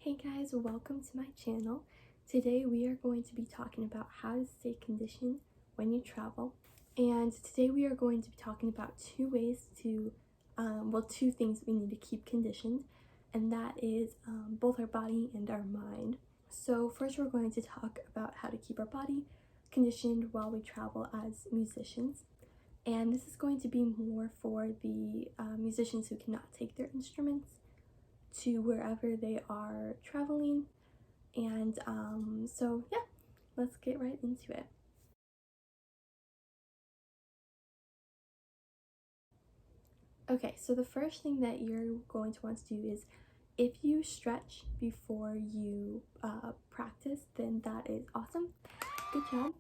Hey guys, welcome to my channel. Today we are going to be talking about how to stay conditioned when you travel. And today we are going to be talking about two ways to, two things we need to keep conditioned, and that is both our body and our mind. So first we're going to talk about how to keep our body conditioned while we travel as musicians. And this is going to be more for the musicians who cannot take their instruments to wherever they are traveling. And so yeah, let's get right into it. Okay, so the first thing that you're going to want to do is, if you stretch before you practice, then that is awesome. Good job.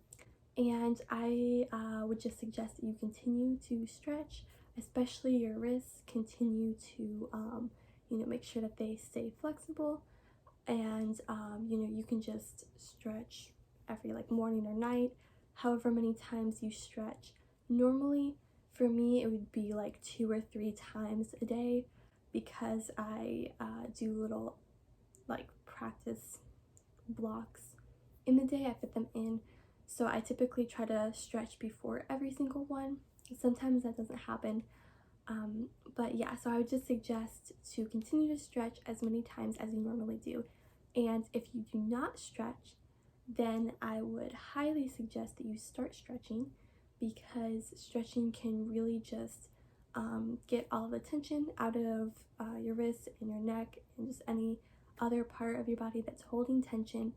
And I would just suggest that you continue to stretch, especially your wrists. Continue to make sure that they stay flexible, and you can just stretch every morning or night, however many times you stretch. Normally for me it would be like 2 or 3 times a day, because I do little practice blocks in the day. I fit them in, so I typically try to stretch before every single one. Sometimes that doesn't happen, but yeah, so I would just suggest to continue to stretch as many times as you normally do. And if you do not stretch, then I would highly suggest that you start stretching, because stretching can really just get all the tension out of your wrists and your neck and just any other part of your body that's holding tension.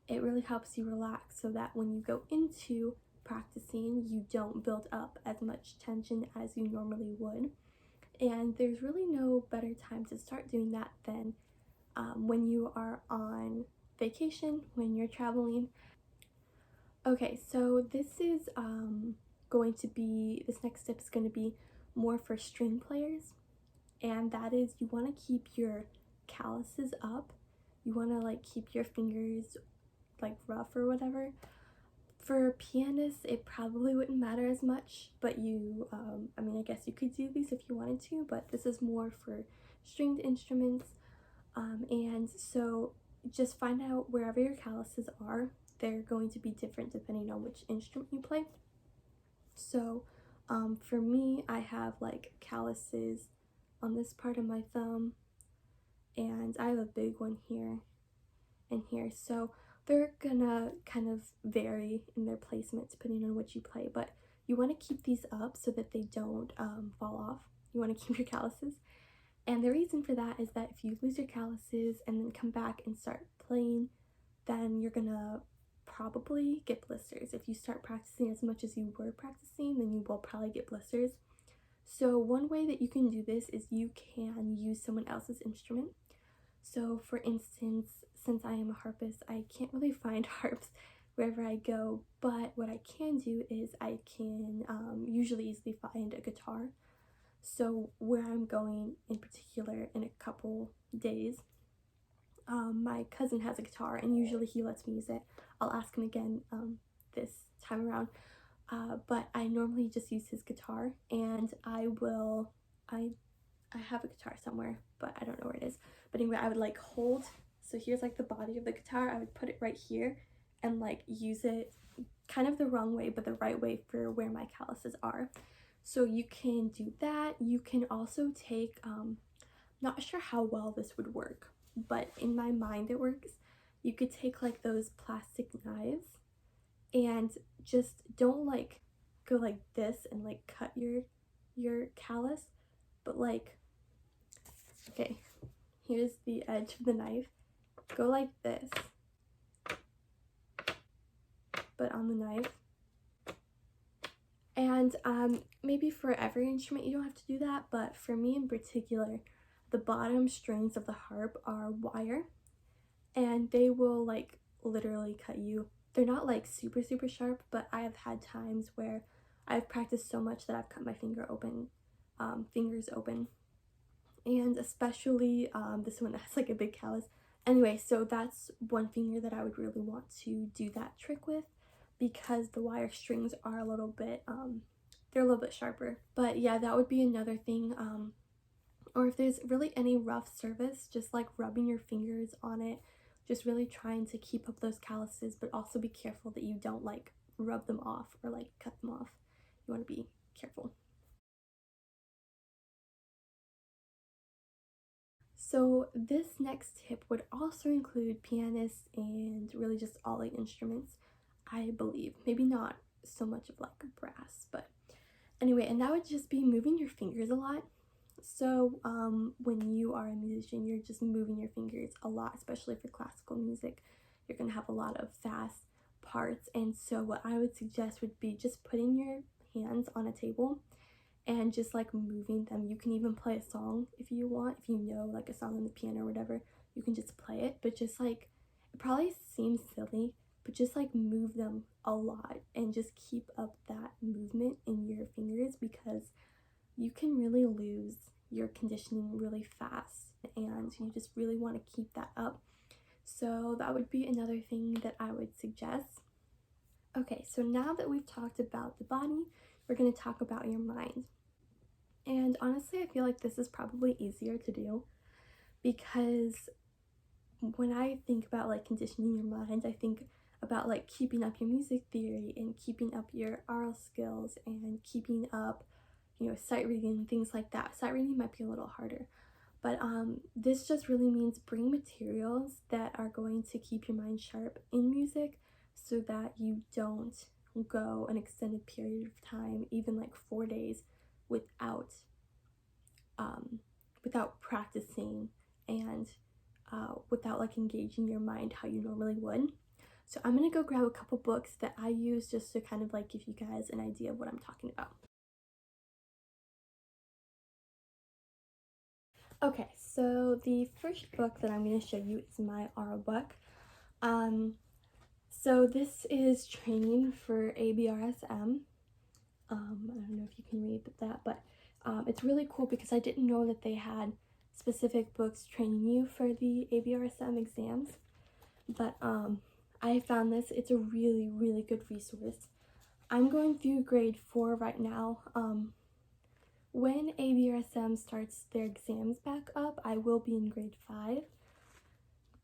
It really helps you relax, so that when you go into practicing, you don't build up as much tension as you normally would. And there's really no better time to start doing that than when you are on vacation, when you're traveling. Okay, so this next step is going to be more for string players, and that is, you want to keep your calluses up. You want to keep your fingers rough or whatever. For pianists, it probably wouldn't matter as much, but I guess you could do these if you wanted to, but this is more for stringed instruments. And so just find out wherever your calluses are. They're going to be different depending on which instrument you play. So for me, I have calluses on this part of my thumb, and I have a big one here and here. So they're gonna kind of vary in their placement depending on what you play, but you want to keep these up so that they don't fall off. You want to keep your calluses. And the reason for that is that if you lose your calluses and then come back and start playing, then you're gonna probably get blisters. If you start practicing as much as you were practicing, then you will probably get blisters. So one way that you can do this is you can use someone else's instrument. So for instance, since I am a harpist, I can't really find harps wherever I go, but what I can do is I can usually easily find a guitar. So where I'm going in particular in a couple days, my cousin has a guitar, and usually he lets me use it. I'll ask him again this time around, but I normally just use his guitar, and I have a guitar somewhere, but I don't know where it is. But anyway, I would hold, so here's the body of the guitar. I would put it right here and use it kind of the wrong way, but the right way for where my calluses are. So you can do that. You can also take, not sure how well this would work, but in my mind it works. You could take those plastic knives and just don't go like this and cut your callus, but okay, here's the edge of the knife. Go like this, but on the knife. And maybe for every instrument you don't have to do that, but for me in particular, the bottom strings of the harp are wire, and they will literally cut you. They're not super sharp, but I have had times where I've practiced so much that I've cut my fingers open, and especially this one that has a big callus. Anyway, so that's one finger that I would really want to do that trick with, because the wire strings are a little bit they're a little bit sharper. But yeah, that would be another thing. or if there's really any rough surface, just like rubbing your fingers on it, just really trying to keep up those calluses, but also be careful that you don't like rub them off or like cut them off. You want to be careful. So this next tip would also include pianists and really just all like instruments, I believe. Maybe not so much of like brass, but anyway, and that would just be moving your fingers a lot. So when you are a musician, you're just moving your fingers a lot, especially for classical music. You're gonna have a lot of fast parts, and so what I would suggest would be just putting your hands on a table and just like moving them. You can even play a song if you want, if you know like a song on the piano or whatever, you can just play it, but just like, it probably seems silly, but just like move them a lot and just keep up that movement in your fingers, because you can really lose your conditioning really fast and you just really want to keep that up. So that would be another thing that I would suggest. Okay, so now that we've talked about the body, we're going to talk about your mind. And honestly, I feel like this is probably easier to do, because when I think about like conditioning your mind, I think about like keeping up your music theory and keeping up your oral skills and keeping up, you know, sight reading, things like that. Sight reading might be a little harder, but this just really means bring materials that are going to keep your mind sharp in music, so that you don't go an extended period of time, even like 4 days, without without practicing and without like engaging your mind how you normally would. So I'm gonna go grab a couple books that I use just to kind of like give you guys an idea of what I'm talking about. Okay, so the first book that I'm going to show you is my oral book. So this is training for ABRSM. I don't know if you can read that, but it's really cool because I didn't know that they had specific books training you for the ABRSM exams. But I found this. It's a really, really good resource. I'm going through grade 4 right now. When ABRSM starts their exams back up, I will be in grade 5.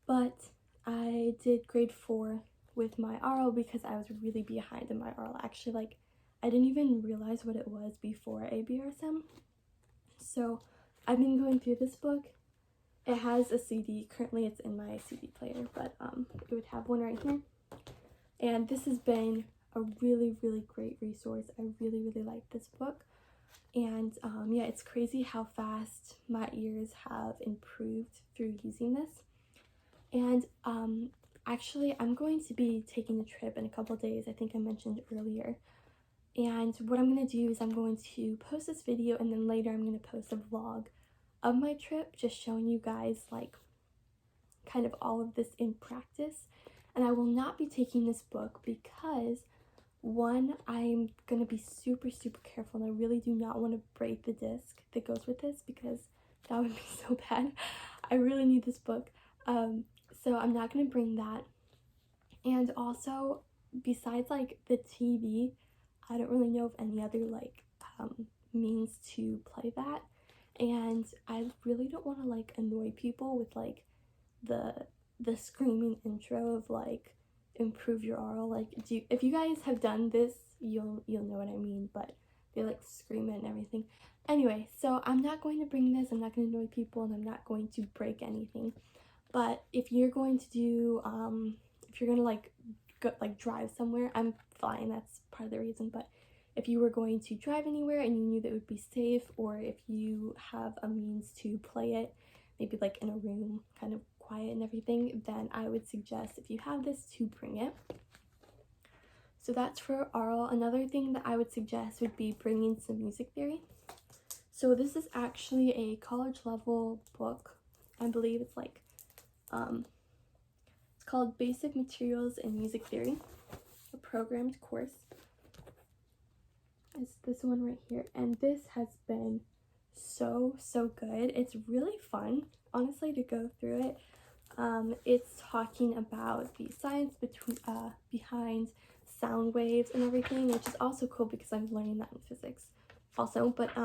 But I did grade 4 with my oral because I was really behind in my oral. Actually, like, I didn't even realize what it was before ABRSM. So I've been going through this book. It has a CD. Currently it's in my CD player, but it would have one right here. And this has been a really, really great resource. I really, really like this book. And yeah, it's crazy how fast my ears have improved through using this. And actually, I'm going to be taking a trip in a couple days. I think I mentioned earlier. And what I'm going to do is I'm going to post this video, and then later I'm going to post a vlog of my trip, just showing you guys like kind of all of this in practice. And I will not be taking this book because, one, I'm going to be super, super careful, and I really do not want to break the disc that goes with this, because that would be so bad. I really need this book. So I'm not going to bring that. And also, besides like the TV, I don't really know of any other like means to play that. And I really don't want to like annoy people with like the screaming intro of like improve your oral. Like, if you guys have done this, you'll know what I mean, but they like scream it and everything. Anyway, so I'm not going to bring this. I'm not going to annoy people, and I'm not going to break anything. But if you're going to do if you're gonna like go, like drive somewhere, I'm fine. That's part of the reason. But if you were going to drive anywhere and you knew that it would be safe, or if you have a means to play it, maybe like in a room, kind of quiet and everything, then I would suggest, if you have this, to bring it. So that's for oral. Another thing that I would suggest would be bringing some music theory. So this is actually a college level book. I believe it's like it's called Basic Materials in Music Theory, a programmed course. It's this one right here, and this has been so good. It's really fun, honestly, to go through it. It's talking about the science behind sound waves and everything, which is also cool because I'm learning that in physics also. But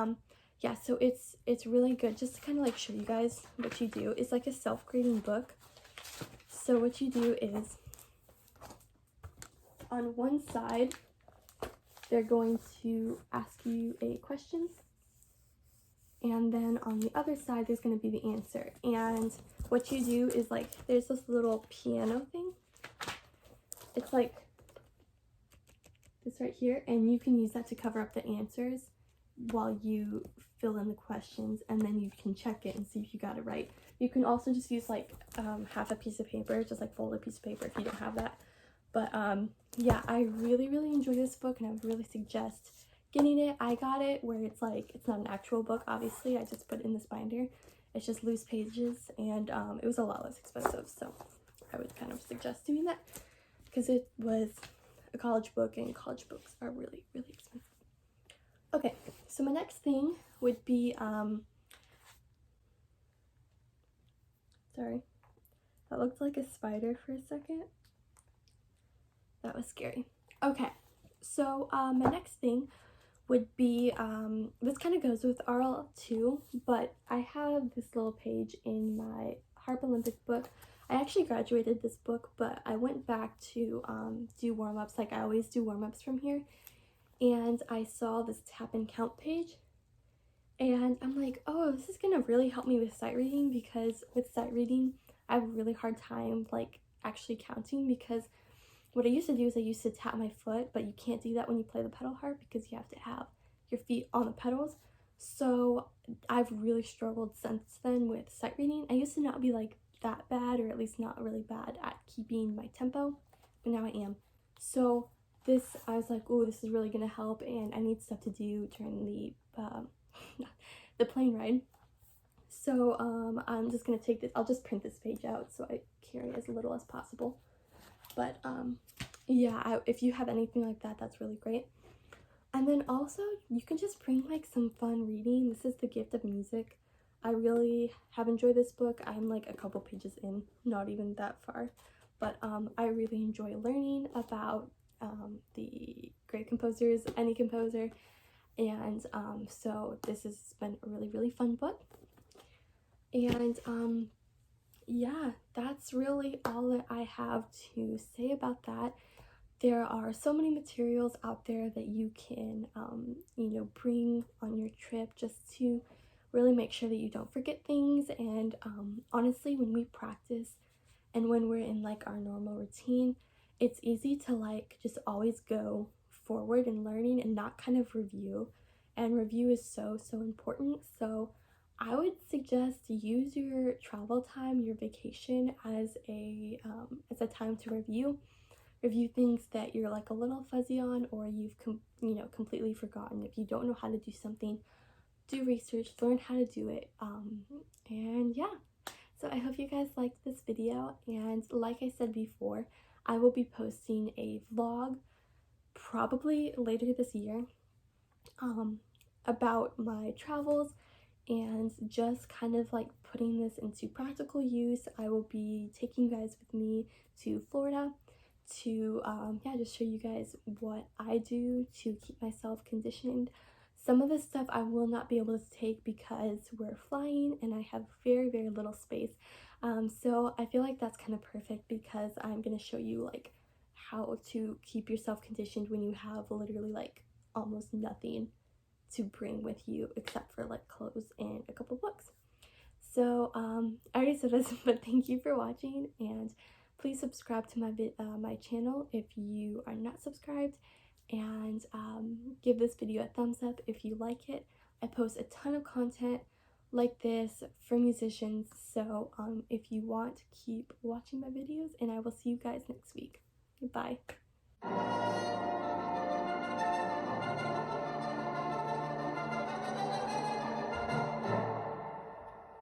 yeah, so it's really good. Just to kind of like show you guys what you do. It's like a self-grading book. So what you do is, on one side, they're going to ask you a question, and then on the other side, there's going to be the answer. And what you do is, like, there's this little piano thing. It's like this right here, and you can use that to cover up the answers while you fill in the questions, and then you can check it and see if you got it right. You can also just use like half a piece of paper, just like fold a piece of paper if you don't have that. But yeah, I really enjoy this book, and I would really suggest getting it. I got it where it's like, it's not an actual book, obviously. I just put it in this binder. It's just loose pages, and it was a lot less expensive, so I would kind of suggest doing that because it was a college book, and college books are really expensive. Okay, so my next thing would be sorry, that looked like a spider for a second. That was scary. Okay, so my next thing would be, this kind of goes with RL2, but I have this little page in my Harp Olympic book. I actually graduated this book, but I went back to do warm-ups, like I always do warm-ups from here, and I saw this tap and count page, and I'm like, oh, this is gonna really help me with sight reading, because with sight reading I have a really hard time like actually counting, because what I used to do is I used to tap my foot, but you can't do that when you play the pedal harp because you have to have your feet on the pedals. So I've really struggled since then with sight reading. I used to not be like that bad, or at least not really bad at keeping my tempo, but now I am. So this, I was like, oh, this is really gonna help, and I need stuff to do during the the plane ride. So I'm just gonna take this, I'll just print this page out so I carry as little as possible. But yeah, if you have anything like that, that's really great. And then also, you can just bring like some fun reading. This is The Gift of Music. I really have enjoyed this book. I'm like a couple pages in, not even that far. But I really enjoy learning about the great composers, any composer. And so this has been a really fun book. And yeah, that's really all that I have to say about that. There are so many materials out there that you can, you know, bring on your trip just to really make sure that you don't forget things. And honestly, when we practice and when we're in like our normal routine, it's easy to like just always go forward in learning and not kind of review. And review is so important. So I would suggest to use your travel time, your vacation, as a time to review things that you're like a little fuzzy on, or you've completely forgotten. If you don't know how to do something, do research, learn how to do it. And yeah, so I hope you guys liked this video, and like I said before, I will be posting a vlog probably later this year about my travels, and just kind of like putting this into practical use. I will be taking you guys with me to Florida to yeah, just show you guys what I do to keep myself conditioned. Some of this stuff I will not be able to take because we're flying and I have very little space. So I feel like that's kind of perfect, because I'm gonna show you like how to keep yourself conditioned when you have literally like almost nothing to bring with you except for like clothes and a couple books. So I already said this, but thank you for watching, and please subscribe to my channel if you are not subscribed, and give this video a thumbs up if you like it. I post a ton of content like this for musicians, so if you want, keep watching my videos, and I will see you guys next week. Goodbye.